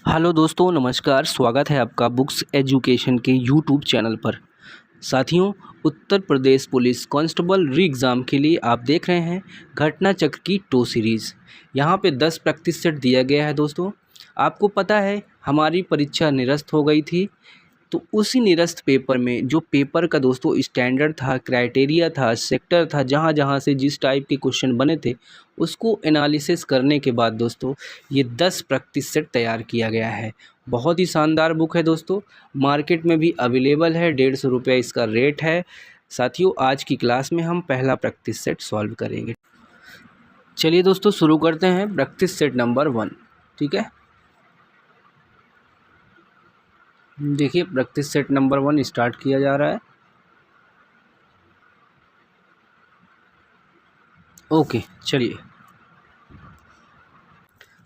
Hello दोस्तों, नमस्कार। स्वागत है आपका बुक्स एजुकेशन के यूट्यूब चैनल पर। साथियों, उत्तर प्रदेश पुलिस कांस्टेबल री एग्ज़ाम के लिए आप देख रहे हैं घटना चक्र की 2 सीरीज़। यहाँ पे 10% दिया गया है दोस्तों। आपको पता है हमारी परीक्षा निरस्त हो गई थी, तो उसी निरस्त पेपर में जो पेपर का दोस्तों स्टैंडर्ड था, क्राइटेरिया था, सेक्टर था, जहाँ जहाँ से जिस टाइप के क्वेश्चन बने थे उसको एनालिसिस करने के बाद दोस्तों ये 10% तैयार किया गया है। बहुत ही शानदार बुक है दोस्तों, मार्केट में भी अवेलेबल है। 150 रुपये इसका रेट है। साथियों, आज की क्लास में हम पहला प्रैक्टिस सेट सॉल्व करेंगे। चलिए दोस्तों, शुरू करते हैं प्रैक्टिस सेट नंबर 1। ठीक है, देखिए प्रैक्टिस सेट नंबर 1 स्टार्ट किया जा रहा है। ओके, चलिए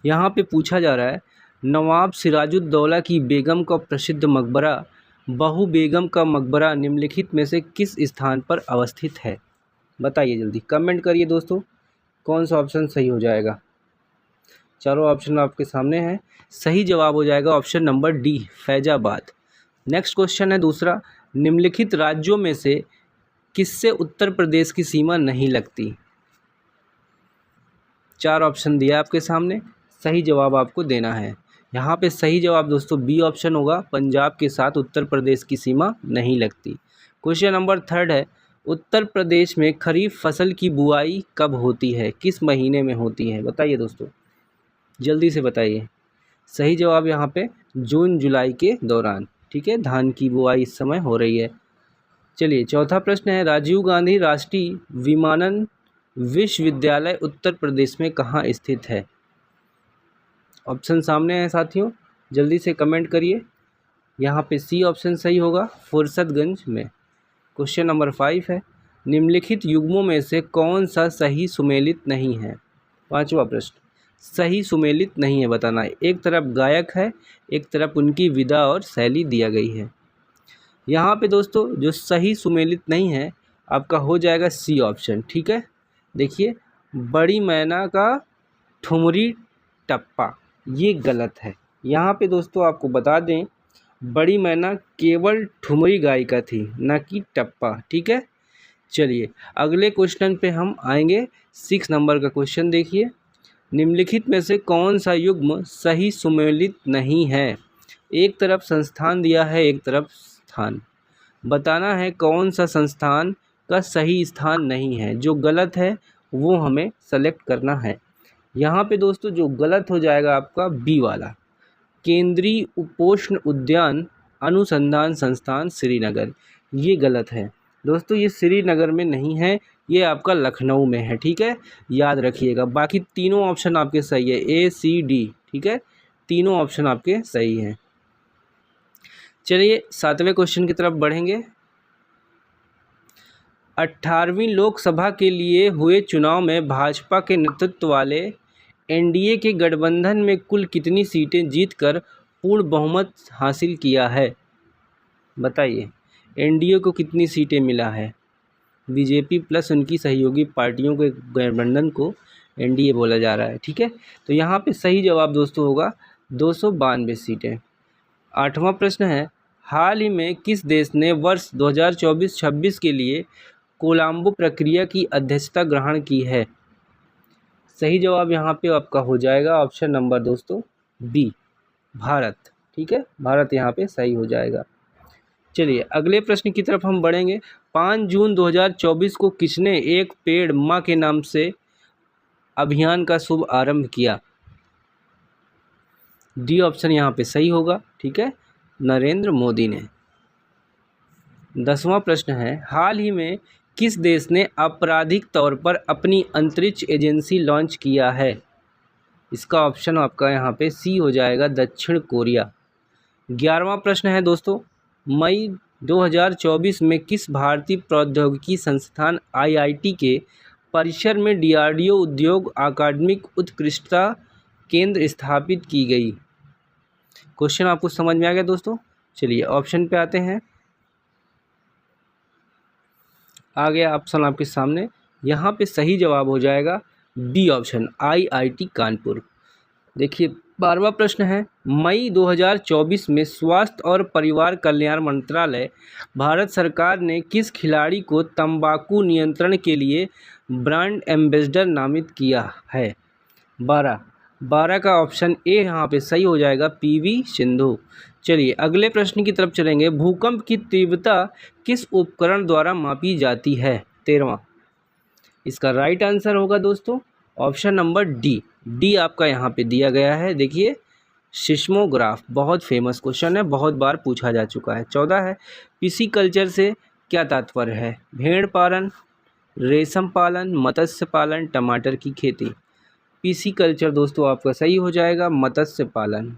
यहाँ पे पूछा जा रहा है, नवाब सिराजुद्दौला की बेगम का प्रसिद्ध मकबरा बहू बेगम का मकबरा निम्नलिखित में से किस स्थान पर अवस्थित है? बताइए जल्दी, कमेंट करिए दोस्तों, कौन सा ऑप्शन सही हो जाएगा। चारों ऑप्शन आपके सामने हैं। सही जवाब हो जाएगा option number D, Faizabad. Next question है दूसरा, निम्नलिखित राज्यों में से किससे उत्तर प्रदेश की सीमा नहीं लगती? 4 ऑप्शन दिया आपके सामने, सही जवाब आपको देना है। यहाँ पे सही जवाब दोस्तों बी ऑप्शन होगा, पंजाब के साथ उत्तर प्रदेश की सीमा नहीं लगती। क्वेश्चन नंबर 3 है, उत्तर प्रदेश में खरीफ फसल की बुआई कब होती है, किस महीने में होती है? बताइए दोस्तों, जल्दी से बताइए। सही जवाब यहाँ पे जून जुलाई के दौरान। ठीक है, धान की बुआई इस समय हो रही है। चलिए चौथा प्रश्न है, राजीव गांधी राष्ट्रीय विमानन विश्वविद्यालय उत्तर प्रदेश में कहाँ स्थित है? ऑप्शन सामने है साथियों, जल्दी से कमेंट करिए। यहाँ पे सी ऑप्शन सही होगा, फुर्सतगंज में। क्वेश्चन नंबर 5 है, निम्नलिखित युग्मों में से कौन सा सही सुमेलित नहीं है? 5वां प्रश्न, सही सुमेलित नहीं है बताना है। एक तरफ गायक है, एक तरफ उनकी विधा और शैली दिया गई है। यहाँ पे दोस्तों जो सही सुमेलित नहीं है आपका हो जाएगा सी ऑप्शन। ठीक है, देखिए, बड़ी मैना का ठुमरी टप्पा, ये गलत है। यहाँ पे दोस्तों आपको बता दें, बड़ी मैना केवल ठुमरी गायिका थी, ना कि टप्पा। ठीक है, चलिए अगले क्वेश्चन पे हम आएंगे। 6 नंबर का क्वेश्चन देखिए, निम्नलिखित में से कौन सा युग्म सही सुमेलित नहीं है? एक तरफ संस्थान दिया है, एक तरफ स्थान। बताना है कौन सा संस्थान का सही स्थान नहीं है। जो गलत है वो हमें सेलेक्ट करना है। यहाँ पे दोस्तों जो गलत हो जाएगा आपका बी वाला, केंद्रीय उपोष्ण उद्यान अनुसंधान संस्थान श्रीनगर, ये गलत है दोस्तों। ये श्रीनगर में नहीं है, ये आपका लखनऊ में है। ठीक है, याद रखिएगा। बाकी तीनों ऑप्शन आपके सही है, ए सी डी। ठीक है, तीनों ऑप्शन आपके सही हैं। चलिए 7वें क्वेश्चन की तरफ बढ़ेंगे। 18वीं लोकसभा के लिए हुए चुनाव में भाजपा के नेतृत्व वाले एनडीए के गठबंधन में कुल कितनी सीटें जीतकर पूर्ण बहुमत हासिल किया है? बताइए, एनडीए को कितनी सीटें मिला है? बीजेपी प्लस उनकी सहयोगी पार्टियों के गठबंधन को एनडीए बोला जा रहा है। ठीक है, तो यहाँ पे सही जवाब दोस्तों होगा 292 सीटें। 8वां प्रश्न है, हाल ही में किस देश ने वर्ष 2024-26 के लिए कोलंबो प्रक्रिया की अध्यक्षता ग्रहण की है? सही जवाब यहाँ पे आपका हो जाएगा ऑप्शन नंबर दोस्तों बी, भारत। ठीक है, भारत यहाँ पे सही हो जाएगा। चलिए अगले प्रश्न की तरफ हम बढ़ेंगे। 5 जून 2024 को किसने एक पेड़ माँ के नाम से अभियान का शुभ आरंभ किया? डी ऑप्शन यहाँ पे सही होगा। ठीक है, नरेंद्र मोदी ने। 10वां प्रश्न है, हाल ही में किस देश ने आपराधिक तौर पर अपनी अंतरिक्ष एजेंसी लॉन्च किया है? इसका ऑप्शन आपका यहाँ पे सी हो जाएगा, दक्षिण कोरिया। 11वां प्रश्न है दोस्तों, मई 2024 में किस भारतीय प्रौद्योगिकी संस्थान आईआईटी के परिसर में डीआरडीओ उद्योग अकादमिक उत्कृष्टता केंद्र स्थापित की गई? क्वेश्चन आपको समझ में आ गया दोस्तों? चलिए ऑप्शन पे आते हैं। आ गया ऑप्शन आपके सामने, यहाँ पे सही जवाब हो जाएगा बी ऑप्शन, आईआईटी कानपुर। देखिए 12वां प्रश्न है, मई 2024 में स्वास्थ्य और परिवार कल्याण मंत्रालय भारत सरकार ने किस खिलाड़ी को तंबाकू नियंत्रण के लिए ब्रांड एम्बेसडर नामित किया है? 12 का ऑप्शन ए यहाँ पे सही हो जाएगा, पीवी सिंधु। चलिए अगले प्रश्न की तरफ चलेंगे। भूकंप की तीव्रता किस उपकरण द्वारा मापी जाती है? 13वां। इसका राइट आंसर होगा दोस्तों ऑप्शन नंबर डी आपका यहाँ पे दिया गया है। देखिए सिस्मोग्राफ, बहुत फेमस क्वेश्चन है, बहुत बार पूछा जा चुका है। 14 है, पिसीकल्चर से क्या तात्पर्य है? भेड़ पालन, रेशम पालन, मत्स्य पालन, टमाटर की खेती। पिसीकल्चर दोस्तों आपका सही हो जाएगा, मत्स्य पालन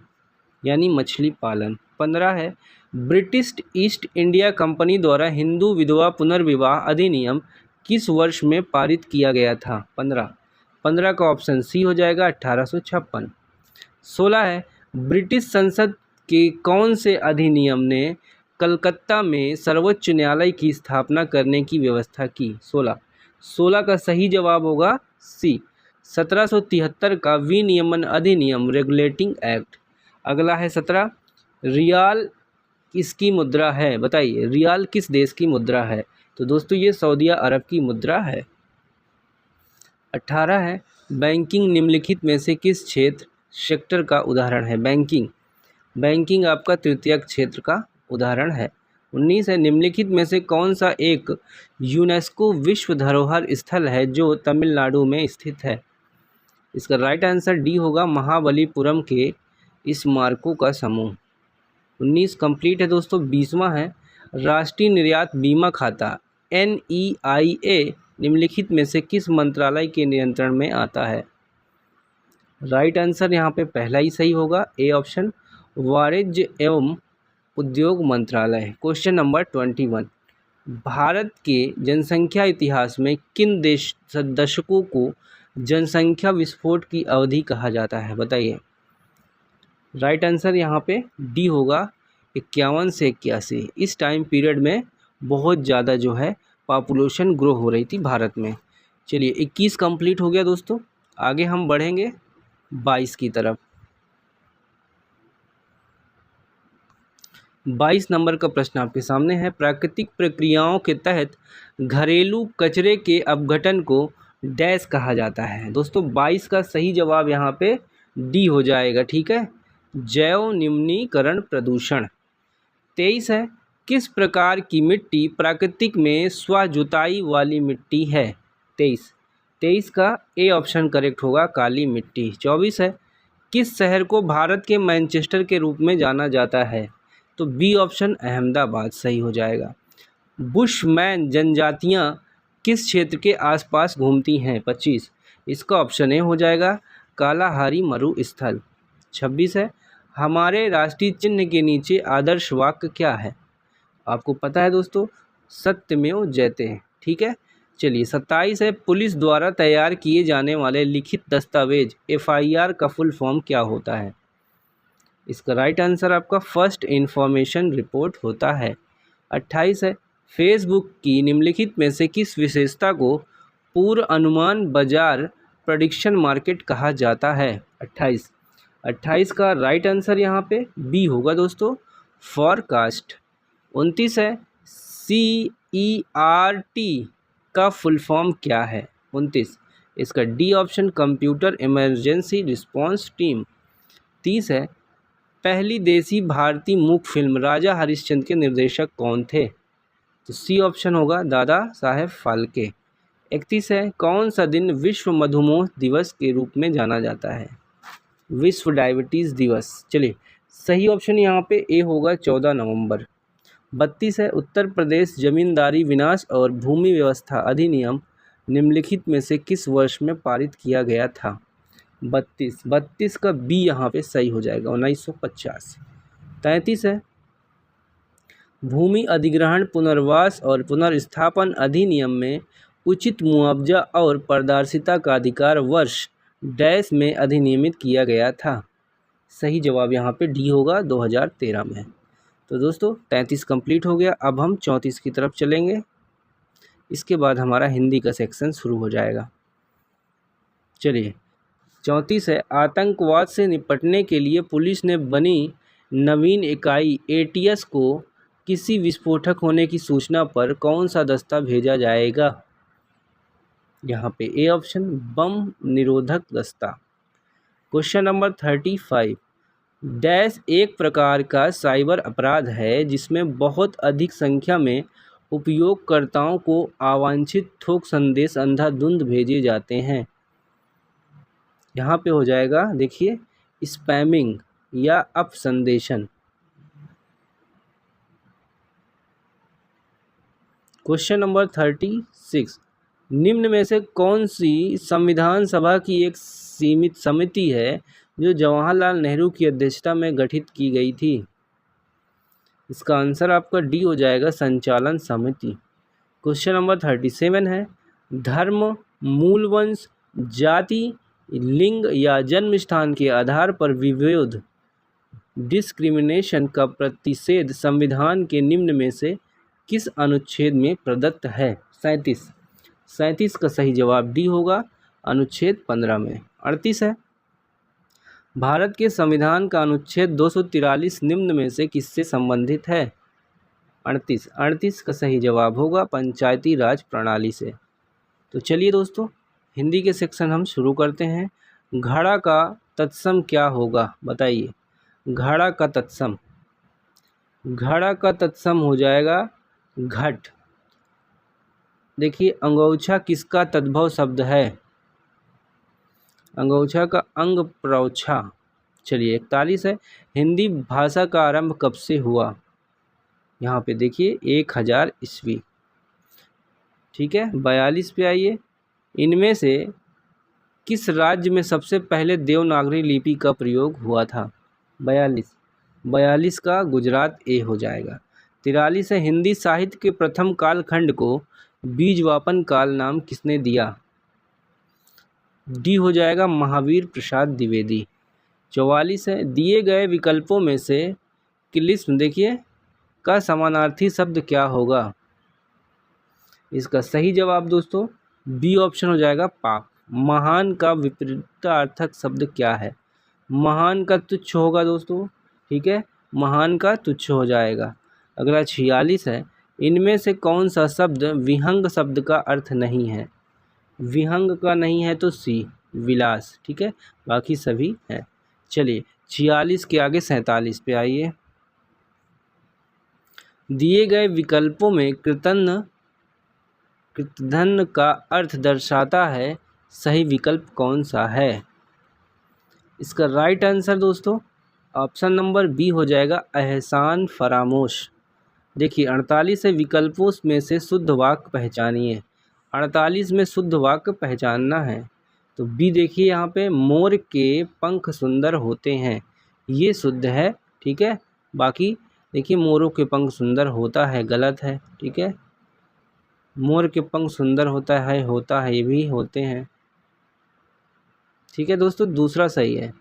यानी मछली पालन। 15 है, ब्रिटिश ईस्ट इंडिया कंपनी द्वारा हिंदू विधवा पुनर्विवाह अधिनियम किस वर्ष में पारित किया गया था? 15 का ऑप्शन सी हो जाएगा, 1856। 16 है, ब्रिटिश संसद के कौन से अधिनियम ने कलकत्ता में सर्वोच्च न्यायालय की स्थापना करने की व्यवस्था की? 16 का सही जवाब होगा सी, 1773 का विनियमन अधिनियम, रेगुलेटिंग एक्ट। अगला है 17, रियाल किसकी मुद्रा है? बताइए रियाल किस देश की मुद्रा है? तो दोस्तों ये सऊदी अरब की मुद्रा है। 18 है, बैंकिंग निम्नलिखित में से किस क्षेत्र सेक्टर का उदाहरण है? बैंकिंग आपका तृतीयक क्षेत्र का उदाहरण है। 19 है, निम्नलिखित में से कौन सा एक यूनेस्को विश्व धरोहर स्थल है जो तमिलनाडु में स्थित है? इसका राइट आंसर डी होगा, महाबलीपुरम के स्मारकों का समूह। 19 कंप्लीट है दोस्तों। 20वां है, राष्ट्रीय निर्यात बीमा खाता NEIA निम्नलिखित में से किस मंत्रालय के नियंत्रण में आता है? राइट आंसर यहाँ पे पहला ही सही होगा, ए ऑप्शन, वाणिज्य एवं उद्योग मंत्रालय। क्वेश्चन नंबर 21, भारत के जनसंख्या इतिहास में किन दशकों को जनसंख्या विस्फोट की अवधि कहा जाता है? बताइए। राइट आंसर यहाँ पे डी होगा, 51 से 81। इस टाइम पीरियड में बहुत ज़्यादा जो है पॉपुलेशन ग्रो हो रही थी भारत में। चलिए 21 कंप्लीट हो गया दोस्तों। आगे हम बढ़ेंगे 22 की तरफ। 22 नंबर का प्रश्न आपके सामने है, प्राकृतिक प्रक्रियाओं के तहत घरेलू कचरे के अपघटन को डैश कहा जाता है? दोस्तों 22 का सही जवाब यहाँ पे डी हो जाएगा, ठीक है, जैव निम्नीकरण प्रदूषण। 23 है, किस प्रकार की मिट्टी प्राकृतिक में स्वजुताई वाली मिट्टी है? 23 का ए ऑप्शन करेक्ट होगा, काली मिट्टी। 24 है, किस शहर को भारत के मैनचेस्टर के रूप में जाना जाता है? तो बी ऑप्शन, अहमदाबाद सही हो जाएगा। बुशमैन जनजातियां किस क्षेत्र के आसपास घूमती हैं? 25, इसका ऑप्शन ए हो जाएगा, कालाहारी मरुस्थल। 26 है, हमारे राष्ट्रीय चिन्ह के नीचे आदर्श वाक्य क्या है? आपको पता है दोस्तों, सत्यमेव जयते, ठीक है। चलिए 27 है, पुलिस द्वारा तैयार किए जाने वाले लिखित दस्तावेज FIR का फुल फॉर्म क्या होता है? इसका राइट आंसर आपका फर्स्ट इंफॉर्मेशन रिपोर्ट होता है। 28 है, फेसबुक की निम्नलिखित में से किस विशेषता को पूर्व अनुमान बाजार प्रेडिक्शन मार्केट कहा जाता है? 28 का राइट आंसर यहाँ पे बी होगा दोस्तों, फॉरकास्ट। 29 है, CERT का फुल फॉर्म क्या है? 29, इसका D option, computer emergency response team. 30 है, पहली देसी भारतीय मूक फिल्म राजा हरिश्चंद्र के निर्देशक कौन थे? तो सी ऑप्शन होगा, दादा साहेब फाल्के। 31 है, कौन सा दिन विश्व मधुमेह दिवस के रूप में जाना जाता है? विश्व डायबिटीज़ दिवस। चलिए सही ऑप्शन यहाँ पे ए होगा, 14 नवंबर। 32 है, उत्तर प्रदेश जमींदारी विनाश और भूमि व्यवस्था अधिनियम निम्नलिखित में से किस वर्ष में पारित किया गया था? 32 का बी यहाँ पे सही हो जाएगा, 1950। 33 है, भूमि अधिग्रहण पुनर्वास और पुनर्स्थापन अधिनियम में उचित मुआवजा और पारदर्शिता का अधिकार वर्ष डैश में अधिनियमित किया गया था? सही जवाब यहाँ पे डी होगा, 2013 में। तो दोस्तों 33 कंप्लीट हो गया। अब हम 34 की तरफ चलेंगे, इसके बाद हमारा हिंदी का सेक्शन शुरू हो जाएगा। चलिए 34 है, आतंकवाद से निपटने के लिए पुलिस ने बनी नवीन इकाई एटीएस को किसी विस्फोटक होने की सूचना पर कौन सा दस्ता भेजा जाएगा? यहाँ पे ए ऑप्शन, बम निरोधक दस्ता। क्वेश्चन नंबर 35, डैश एक प्रकार का साइबर अपराध है जिसमें बहुत अधिक संख्या में उपयोगकर्ताओं को अवांछित थोक संदेश अंधाधुंध भेजे जाते हैं। यहाँ पे हो जाएगा, देखिए, स्पैमिंग या अपसंदेशन। क्वेश्चन नंबर 36, निम्न में से कौन सी संविधान सभा की एक सीमित समिति है जो जवाहरलाल नेहरू की अध्यक्षता में गठित की गई थी? इसका आंसर आपका डी हो जाएगा, संचालन समिति। क्वेश्चन नंबर 37 है, धर्म, मूल वंश, जाति, लिंग या जन्म स्थान के आधार पर विरोध, डिस्क्रिमिनेशन का प्रतिषेध संविधान के निम्न में से किस अनुच्छेद में प्रदत्त है? 37 का सही जवाब डी होगा, अनुच्छेद 15 में। 38 है, भारत के संविधान का अनुच्छेद 243 निम्न में से किससे संबंधित है? 38 का सही जवाब होगा, पंचायती राज प्रणाली से। तो चलिए दोस्तों, हिंदी के सेक्शन हम शुरू करते हैं। घड़ा का तत्सम क्या होगा, बताइए। घड़ा का तत्सम हो जाएगा घट। देखिए, अंगोछा किसका तद्भव शब्द है? अंगोछा का अंग प्रौछा। चलिए, 41 है, हिंदी भाषा का आरंभ कब से हुआ? यहाँ पे देखिए 1000 ईस्वी। ठीक है, 42 पे आइए, इनमें से किस राज्य में सबसे पहले देवनागरी लिपि का प्रयोग हुआ था? 42 का गुजरात ए हो जाएगा। 43 है, हिंदी साहित्य के प्रथम कालखंड को बीजवापन काल नाम किसने दिया? डी हो जाएगा, महावीर प्रसाद द्विवेदी। 44 है, दिए गए विकल्पों में से किलिस्म, देखिए, का समानार्थी शब्द क्या होगा? इसका सही जवाब दोस्तों बी ऑप्शन हो जाएगा, पाप। महान का विपरीतार्थक शब्द क्या है? महान का तुच्छ होगा दोस्तों। ठीक है, महान का तुच्छ हो जाएगा। अगला 46 है, इनमें से कौन सा शब्द विहंग शब्द का अर्थ नहीं है? विहंग का नहीं है तो सी, विलास। ठीक है, बाकी सभी हैं। चलिए, 46 के आगे 47 पे आइए। दिए गए विकल्पों में कृतधन का अर्थ दर्शाता है, सही विकल्प कौन सा है? इसका राइट आंसर दोस्तों ऑप्शन नंबर बी हो जाएगा, एहसान फरामोश। देखिए, 48 विकल्पों में से शुद्ध वाक्य पहचानिए। 48 में शुद्ध वाक्य पहचानना है तो बी देखिए, यहाँ पे मोर के पंख सुंदर होते हैं, ये शुद्ध है। ठीक है, बाकी देखिए, मोरों के पंख सुंदर होता है, गलत है। ठीक है, मोर के पंख सुंदर होता है ये भी होते हैं। ठीक है दोस्तों, दूसरा सही है।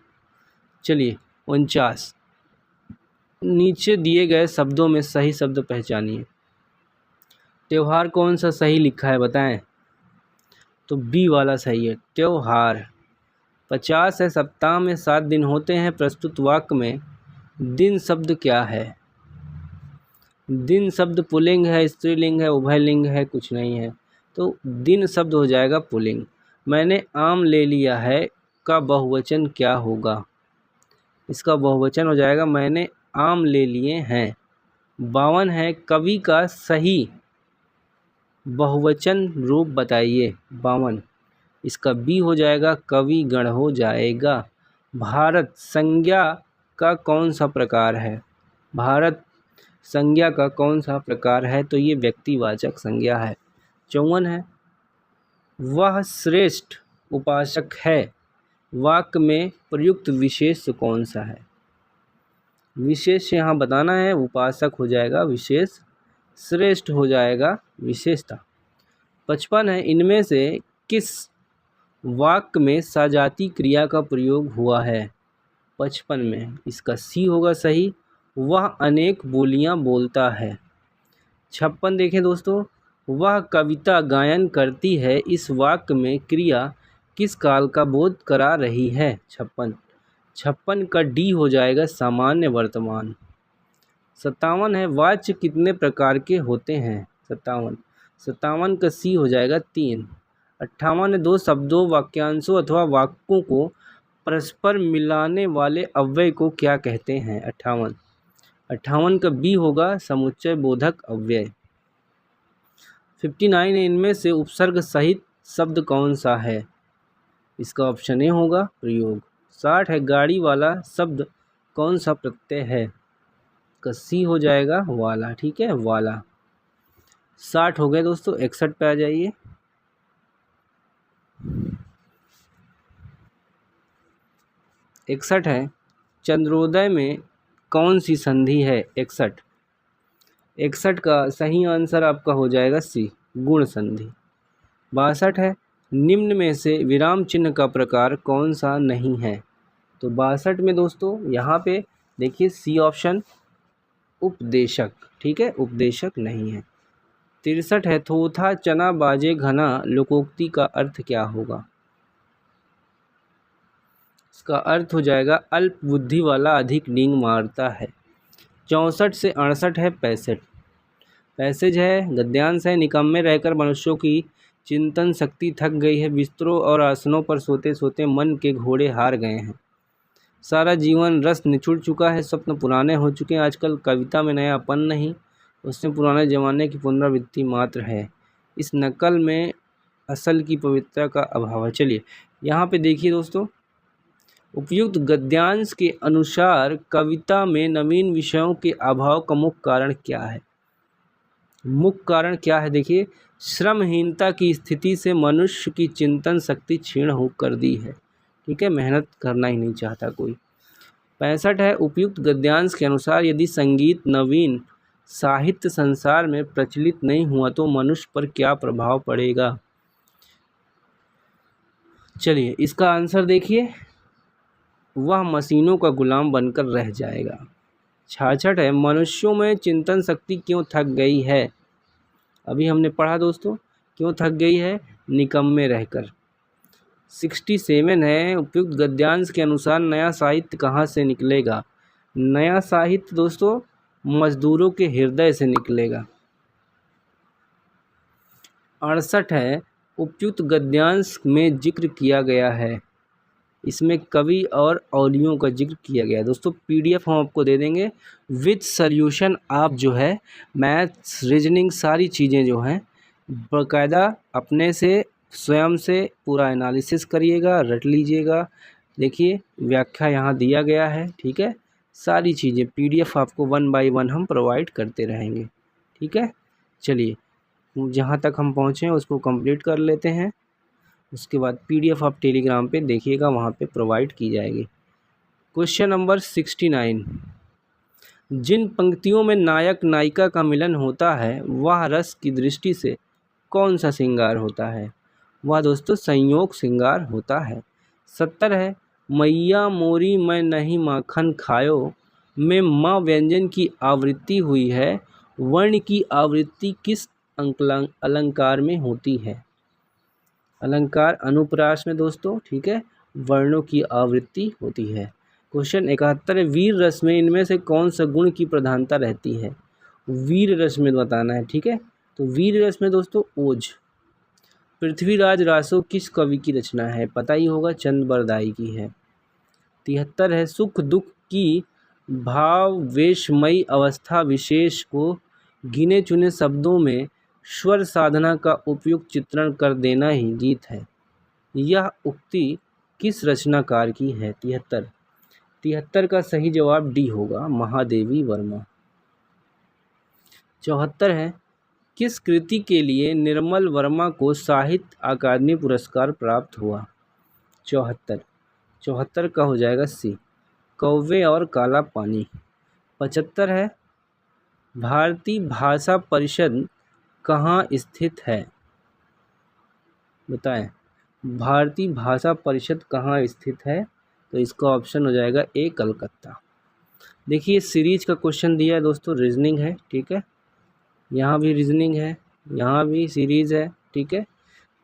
चलिए, 49, नीचे दिए गए शब्दों में सही शब्द पहचानिए। त्योहार कौन सा सही लिखा है, बताएं। तो बी वाला सही है, त्योहार। 50 है, सप्ताह में 7 दिन होते हैं, प्रस्तुत वाक्य में दिन शब्द क्या है? दिन शब्द पुल्लिंग है, स्त्रीलिंग है, उभयलिंग है, कुछ नहीं है, तो दिन शब्द हो जाएगा पुल्लिंग। मैंने आम ले लिया है का बहुवचन क्या होगा? इसका बहुवचन हो जाएगा, मैंने आम ले लिए हैं। 52 है, कवि का सही बहुवचन रूप बताइए। 52, इसका बी हो जाएगा, कवि गण हो जाएगा। भारत संज्ञा का कौन सा प्रकार है? भारत संज्ञा का कौन सा प्रकार है? तो ये व्यक्तिवाचक संज्ञा है। 54 है, वह श्रेष्ठ उपासक है, वाक्य में प्रयुक्त विशेष कौन सा है? विशेष यहाँ बताना है, उपासक हो जाएगा विशेष, श्रेष्ठ हो जाएगा विशेषता। 55 है, इनमें से किस वाक्य में सजाती क्रिया का प्रयोग हुआ है? 55 में इसका सी होगा सही, वह अनेक बोलियां बोलता है। 56 देखें दोस्तों, वह कविता गायन करती है, इस वाक्य में क्रिया किस काल का बोध करा रही है? 56। 56 का डी हो जाएगा सामान्य वर्तमान। 57 है वाच्य कितने प्रकार के होते हैं? 57। 57 का सी हो जाएगा 3। 58 है दो शब्दों वाक्यांशों अथवा वाक्यों को परस्पर मिलाने वाले अव्यय को क्या कहते हैं? 58। 58 का बी होगा समुच्चय बोधक अव्यय। 59 है इनमें से उपसर्ग सहित शब्द कौन सा है? इसका ऑप्शन ए होगा प्रयोग। 60 है गाड़ी वाला शब्द कौन सा प्रत्यय है? का सी हो जाएगा वाला। ठीक है, वाला। 60 हो गए दोस्तों। 61 पे आ जाइए। 61 है चंद्रोदय में कौन सी संधि है? 61। 61 का सही आंसर आपका हो जाएगा सी गुण संधि। 62 है निम्न में से विराम चिन्ह का प्रकार कौन सा नहीं है? तो 62 में दोस्तों यहाँ पे देखिए सी ऑप्शन उपदेशक। ठीक है, उपदेशक नहीं है। 63 है थोथा चना बाजे घना लोकोक्ति का अर्थ क्या होगा? इसका अर्थ हो जाएगा अल्प बुद्धि वाला अधिक नींग मारता है। 64 से 68 है पैसेज। पैसेज है गद्यांश है निकम्मे रहकर मनुष्यों की चिंतन शक्ति थक गई है, बिस्तरों और आसनों पर सोते सोते मन के घोड़े हार गए हैं, सारा जीवन रस निचुड़ चुका है, स्वप्न पुराने हो चुके हैं, आजकल कविता में नयापन नहीं, उसमें पुराने ज़माने की पुनरावृत्ति मात्र है, इस नकल में असल की पवित्रता का अभाव है। चलिए यहाँ पे देखिए दोस्तों, उपयुक्त गद्यांश के अनुसार कविता में नवीन विषयों के अभाव का मुख्य कारण क्या है? मुख्य कारण क्या है? देखिए, श्रमहीनता की स्थिति से मनुष्य की चिंतन शक्ति क्षीण होकर दी है। ठीक है, मेहनत करना ही नहीं चाहता कोई। 65 है उपयुक्त गद्यांश के अनुसार यदि संगीत नवीन साहित्य संसार में प्रचलित नहीं हुआ तो मनुष्य पर क्या प्रभाव पड़ेगा? चलिए इसका आंसर देखिए, वह मशीनों का गुलाम बनकर रह जाएगा। 66 है मनुष्यों में चिंतन शक्ति क्यों थक गई है? अभी हमने पढ़ा दोस्तों, क्यों थक गई है? निकम्मे रहकर। 67 है उपयुक्त गद्यांश के अनुसार नया साहित्य कहाँ से निकलेगा? नया साहित्य दोस्तों मजदूरों के हृदय से निकलेगा। 68 है उपयुक्त गद्यांश में जिक्र किया गया है, इसमें कवि और औलियों का जिक्र किया गया है। दोस्तों पीडीएफ हम आपको दे देंगे विद सॉल्यूशन, आप जो है मैथ्स रीजनिंग सारी चीज़ें जो हैं बाकायदा अपने से स्वयं से पूरा एनालिसिस करिएगा, रट लीजिएगा। देखिए व्याख्या यहाँ दिया गया है। ठीक है, सारी चीज़ें पीडीएफ आपको 1 बाय 1 हम प्रोवाइड करते रहेंगे। ठीक है, चलिए जहाँ तक हम पहुँचे उसको कंप्लीट कर लेते हैं, उसके बाद पीडीएफ आप टेलीग्राम पे देखिएगा, वहाँ पे प्रोवाइड की जाएगी। क्वेश्चन नंबर 69, जिन पंक्तियों में नायक नायिका का मिलन होता है वह रस की दृष्टि से कौन सा श्रृंगार होता है? वह दोस्तों संयोग श्रृंगार होता है। 70 है मैया मोरी मैं नहीं माखन खायो में माँ व्यंजन की आवृत्ति हुई है, वर्ण की आवृत्ति किस अलंकार में होती है? अलंकार अनुप्रास में दोस्तों। ठीक है, वर्णों की आवृत्ति होती है। क्वेश्चन 71 है वीर रस में इनमें से कौन सा गुण की प्रधानता रहती है? वीर रस में बताना है। ठीक है, तो वीर रस में दोस्तों ओज। पृथ्वीराज रासो किस कवि की रचना है? पता ही होगा, चंद बरदाई की है। 73 है सुख दुख की भाववेशमयी अवस्था विशेष को गिने चुने शब्दों में स्वर साधना का उपयुक्त चित्रण कर देना ही गीत है, यह उक्ति किस रचनाकार की है? 73 का सही जवाब डी होगा महादेवी वर्मा। 74 है किस कृति के लिए निर्मल वर्मा को साहित्य अकादमी पुरस्कार प्राप्त हुआ? 74 का हो जाएगा सी कौवे और काला पानी। 75 है भारतीय भाषा परिषद कहाँ स्थित है? बताएं, भारतीय भाषा परिषद कहाँ स्थित है? तो इसका ऑप्शन हो जाएगा ए कलकत्ता। देखिए सीरीज का क्वेश्चन दिया है दोस्तों, रीजनिंग है। ठीक है, यहाँ भी रीजनिंग है, यहाँ भी सीरीज है। ठीक है,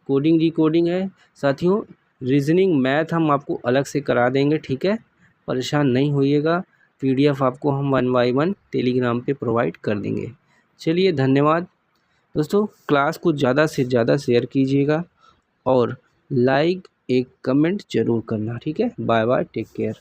कोडिंग डिकोडिंग है। साथियों रीजनिंग मैथ हम आपको अलग से करा देंगे, ठीक है, परेशान नहीं होइएगा। PDF आपको हम 1 बाय 1 टेलीग्राम पे प्रोवाइड कर देंगे। चलिए धन्यवाद दोस्तों, क्लास को ज़्यादा से ज़्यादा शेयर कीजिएगा और लाइक एक कमेंट ज़रूर करना, ठीक है। Bye bye, take care.